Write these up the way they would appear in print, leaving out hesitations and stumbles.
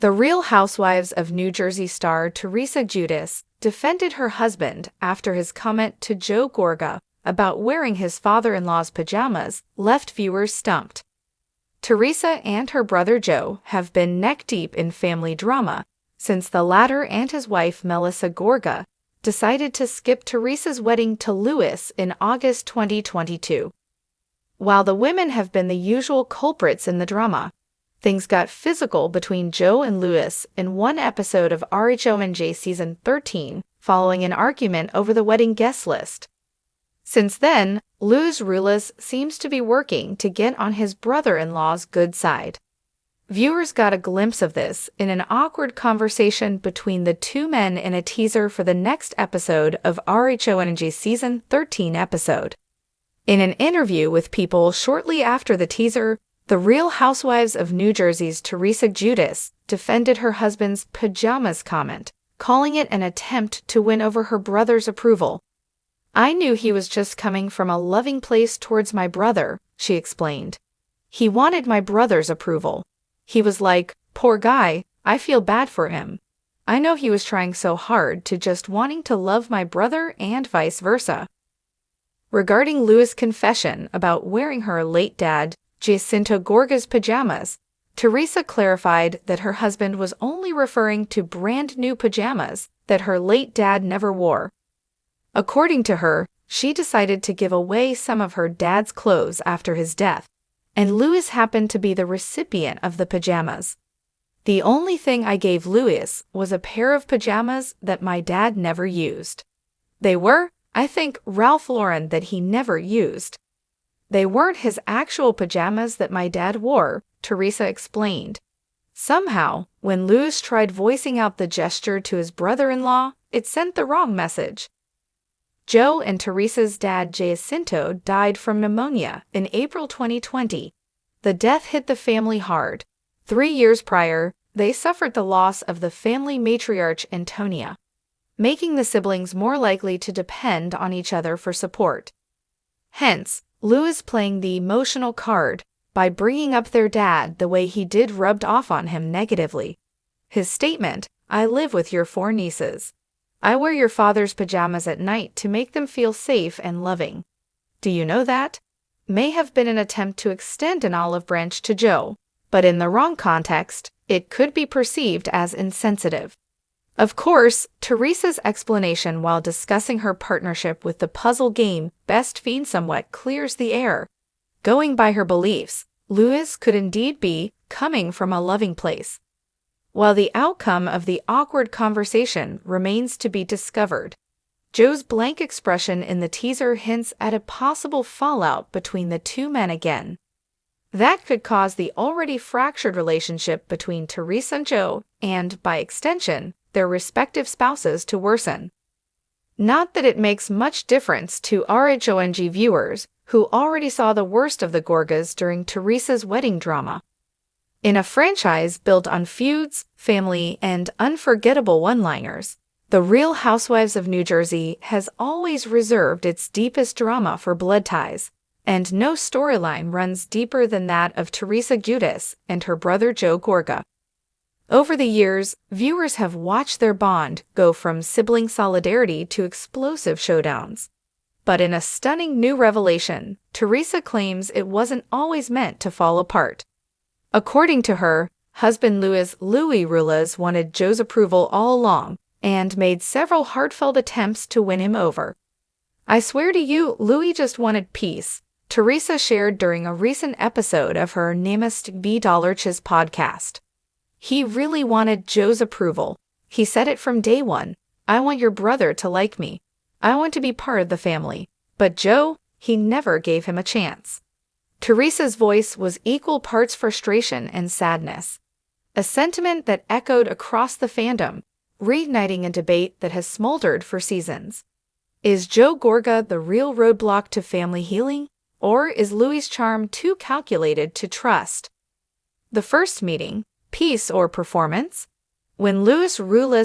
The Real Housewives of New Jersey star Teresa Giudice defended her husband after his comment to Joe Gorga about wearing his father-in-law's pajamas left viewers stumped. Teresa and her brother Joe have been neck-deep in family drama since the latter and his wife Melissa Gorga decided to skip Teresa's wedding to Louie in August 2022. While the women have been the usual culprits in the drama, things got physical between Joe and Louie in one episode of RHONJ Season 13 following an argument over the wedding guest list. Since then, Louie seems to be working to get on his brother-in-law's good side. Viewers got a glimpse of this in an awkward conversation between the two men in a teaser for the next episode of RHONJ Season 13 episode. In an interview with People shortly after the teaser, the Real Housewives of New Jersey's Teresa Giudice defended her husband's pajamas comment, calling it an attempt to win over her brother's approval. "I knew he was just coming from a loving place towards my brother," she explained. "He wanted my brother's approval. He was like, 'Poor guy, I feel bad for him. I know he was trying so hard to just wanting to love my brother and vice versa.'" Regarding Louie's confession about wearing her late dad, Giacinto Gorga's pajamas, Teresa clarified that her husband was only referring to brand new pajamas that her late dad never wore. According to her, she decided to give away some of her dad's clothes after his death, and Louie happened to be the recipient of the pajamas. "The only thing I gave Louie was a pair of pajamas that my dad never used. They were, I think, Ralph Lauren that he never used. They weren't his actual pajamas that my dad wore," Teresa explained. Somehow, when Louie tried voicing out the gesture to his brother-in-law, it sent the wrong message. Joe and Teresa's dad Giacinto died from pneumonia in April 2020. The death hit the family hard. 3 years prior, they suffered the loss of the family matriarch Antonia, making the siblings more likely to depend on each other for support. Hence, Louie playing the emotional card by bringing up their dad the way he did rubbed off on him negatively. His statement, "I live with your 4 nieces. I wear your father's pajamas at night to make them feel safe and loving. Do you know that?" may have been an attempt to extend an olive branch to Joe, but in the wrong context, it could be perceived as insensitive. Of course, Teresa's explanation while discussing her partnership with the puzzle game Best Fiend somewhat clears the air. Going by her beliefs, Louie could indeed be coming from a loving place. While the outcome of the awkward conversation remains to be discovered, Joe's blank expression in the teaser hints at a possible fallout between the two men again. That could cause the already fractured relationship between Teresa and Joe, and, by extension, their respective spouses to worsen. Not that it makes much difference to RHONG viewers who already saw the worst of the Gorgas during Teresa's wedding drama. In a franchise built on feuds, family, and unforgettable one-liners, The Real Housewives of New Jersey has always reserved its deepest drama for blood ties, and no storyline runs deeper than that of Teresa Giudice and her brother Joe Gorga. Over the years, viewers have watched their bond go from sibling solidarity to explosive showdowns. But in a stunning new revelation, Teresa claims it wasn't always meant to fall apart. According to her, husband Louie wanted Joe's approval all along and made several heartfelt attempts to win him over. "I swear to you, Louie just wanted peace," Teresa shared during a recent episode of her Namaste $Chiz podcast. "He really wanted Joe's approval. He said it from day one. I want your brother to like me. I want to be part of the family. But Joe, he never gave him a chance." Teresa's voice was equal parts frustration and sadness, a sentiment that echoed across the fandom, reigniting a debate that has smoldered for seasons. Is Joe Gorga the real roadblock to family healing, or is Louie's charm too calculated to trust? The first meeting, peace or performance? When Louie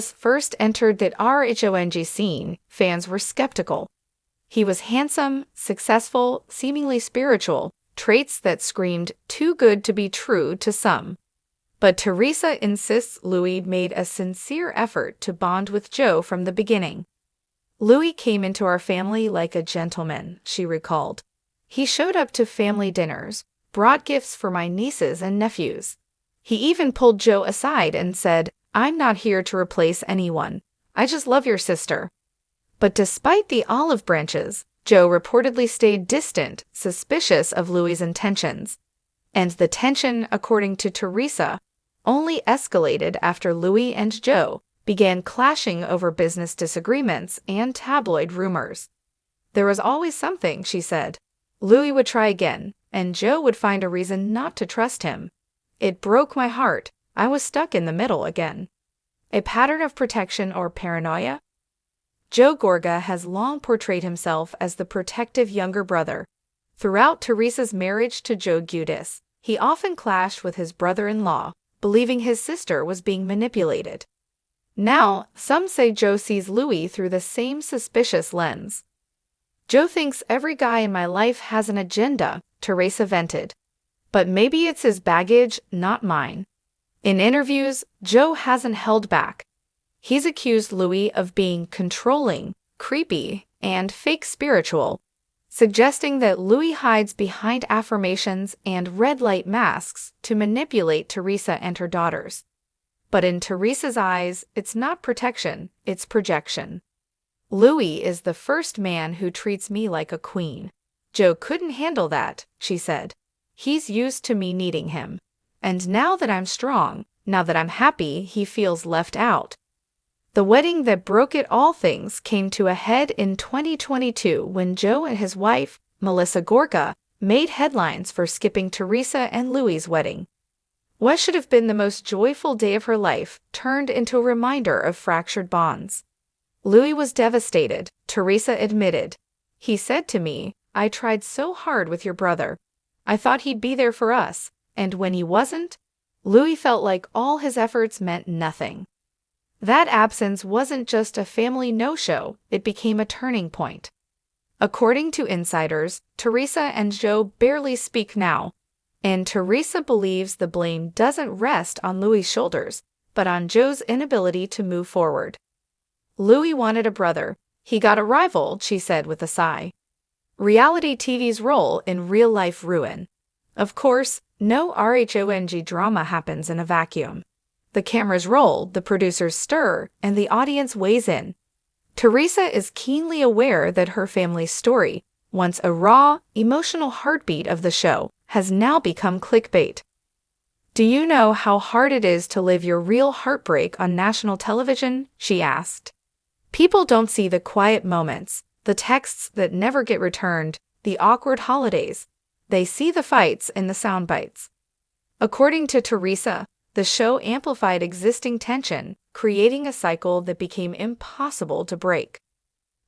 first entered the RHONG scene, fans were skeptical. He was handsome, successful, seemingly spiritual, traits that screamed too good to be true to some. But Teresa insists Louie made a sincere effort to bond with Joe from the beginning. Louie came into our family like a gentleman, she recalled. He showed up to family dinners, brought gifts for my nieces and nephews. He even pulled Joe aside and said, "I'm not here to replace anyone. I just love your sister." But despite the olive branches, Joe reportedly stayed distant, suspicious of Louie's intentions. And the tension, according to Teresa, only escalated after Louie and Joe began clashing over business disagreements and tabloid rumors. There was always something, she said. Louie would try again, and Joe would find a reason not to trust him. It broke my heart. I was stuck in the middle again. A pattern of protection or paranoia? Joe Gorga has long portrayed himself as the protective younger brother. Throughout Teresa's marriage to Joe Giudice, he often clashed with his brother-in-law, believing his sister was being manipulated. Now, some say Joe sees Louie through the same suspicious lens. Joe thinks every guy in my life has an agenda, Teresa vented. But maybe it's his baggage, not mine. In interviews, Joe hasn't held back. He's accused Louie of being controlling, creepy, and fake spiritual, suggesting that Louie hides behind affirmations and red light masks to manipulate Teresa and her daughters. But in Teresa's eyes, it's not protection, it's projection. Louie is the first man who treats me like a queen. Joe couldn't handle that, she said. He's used to me needing him. And now that I'm strong, now that I'm happy, he feels left out. The wedding that broke it all things came to a head in 2022 when Joe and his wife, Melissa Gorga, made headlines for skipping Teresa and Louie's wedding. What should have been the most joyful day of her life turned into a reminder of fractured bonds. Louie was devastated, Teresa admitted. He said to me, "I tried so hard with your brother. I thought he'd be there for us, and when he wasn't, Louie felt like all his efforts meant nothing." That absence wasn't just a family no-show, it became a turning point. According to insiders, Teresa and Joe barely speak now, and Teresa believes the blame doesn't rest on Louie's shoulders, but on Joe's inability to move forward. Louie wanted a brother. He got a rival, she said with a sigh. Reality TV's role in real-life ruin. Of course, no RHONJ drama happens in a vacuum. The cameras roll, the producers stir, and the audience weighs in. Teresa is keenly aware that her family's story, once a raw, emotional heartbeat of the show, has now become clickbait. "Do you know how hard it is to live your real heartbreak on national television?" she asked. "People don't see the quiet moments, the texts that never get returned, the awkward holidays. They see the fights and the sound bites." According to Teresa, the show amplified existing tension, creating a cycle that became impossible to break.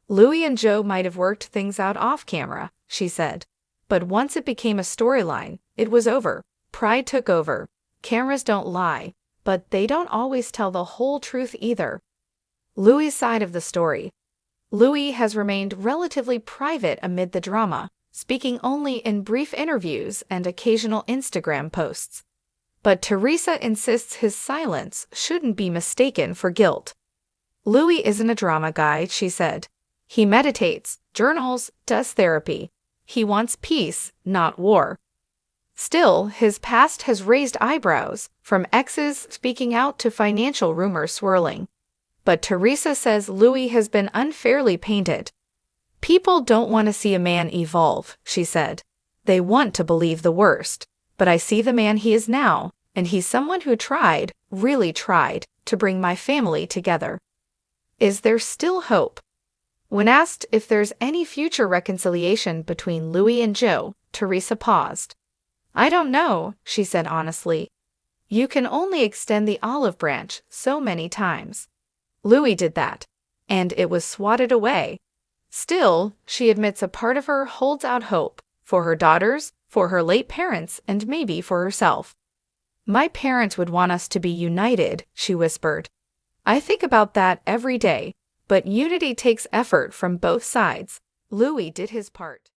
Louie and Joe might have worked things out off camera, she said. But once it became a storyline, it was over. Pride took over. Cameras don't lie, but they don't always tell the whole truth either. Louie's side of the story. Louie has remained relatively private amid the drama, speaking only in brief interviews and occasional Instagram posts. But Teresa insists his silence shouldn't be mistaken for guilt. Louie isn't a drama guy, she said. He meditates, journals, does therapy. He wants peace, not war. Still, his past has raised eyebrows, from exes speaking out to financial rumors swirling. But Teresa says Louie has been unfairly painted. "People don't want to see a man evolve," she said. "They want to believe the worst. But I see the man he is now, and he's someone who tried, really tried, to bring my family together." Is there still hope? When asked if there's any future reconciliation between Louie and Joe, Teresa paused. "I don't know," she said honestly. "You can only extend the olive branch so many times. Louie did that, and it was swatted away. Still, she admits a part of her holds out hope, for her daughters, for her late parents, and maybe for herself. "My parents would want us to be united," she whispered. "I think about that every day, but unity takes effort from both sides. Louie did his part."